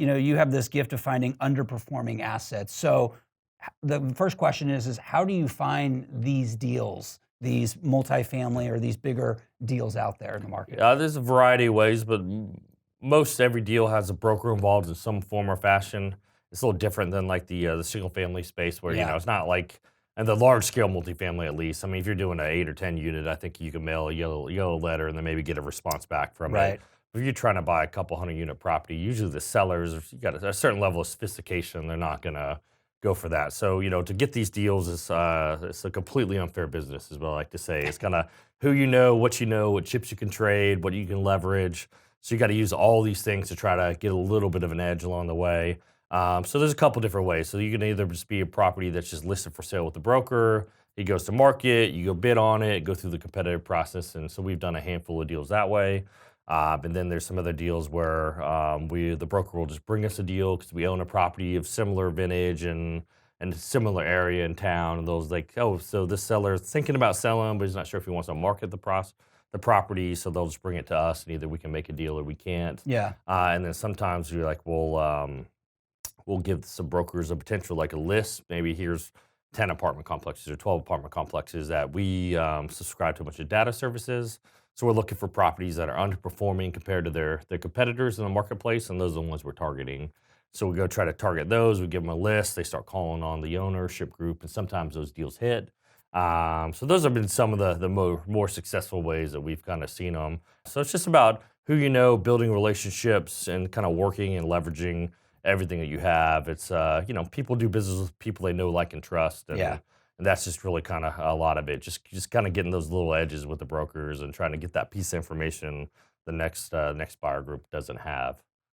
you have this gift of finding underperforming assets. So the first question is how do you find these deals, these multifamily or these bigger deals out there in the market? There's a variety of ways, but most every deal has a broker involved in some form or fashion. It's a little different than like the single family space where Yeah, it's not like and the large scale multifamily at least. I mean, if you're doing an 8 or 10 unit, I think you can mail a yellow letter and then maybe get a response back from it. right. If you're trying to buy a couple hundred unit property, usually the sellers you got a certain level of sophistication. They're not gonna go for that. So to get these deals is it's a completely unfair business, is what I like to say. It's kind of who what you know, what chips you can trade, what you can leverage. So you got to use all these things to try to get a little bit of an edge along the way. So there's a couple different ways. So you can either just be a property that's just listed for sale with the broker. It goes to market, you go bid on it, go through the competitive process. And so we've done a handful of deals that way. And then there's some other deals where the broker will just bring us a deal because we own a property of similar vintage and similar area in town. And those like, oh, so this seller is thinking about selling, but he's not sure if he wants to market the property. So they'll just bring it to us, and either we can make a deal or we can't. Yeah. And then sometimes we're like, we'll give some brokers a potential like a list. Maybe here's 10 apartment complexes or 12 apartment complexes that we subscribe to a bunch of data services. So we're looking for properties that are underperforming compared to their competitors in the marketplace, and those are the ones we're targeting. So we go try to target those. We give them a list. They start calling on the ownership group, and sometimes those deals hit. So those have been some of the more successful ways that we've kind of seen them. So it's just about who you know, building relationships, and kind of working and leveraging everything that you have. It's people do business with people they know, like, and trust, Yeah. and that's just really kind of a lot of it. Just kind of getting those little edges with the brokers and trying to get that piece of information the next buyer group doesn't have.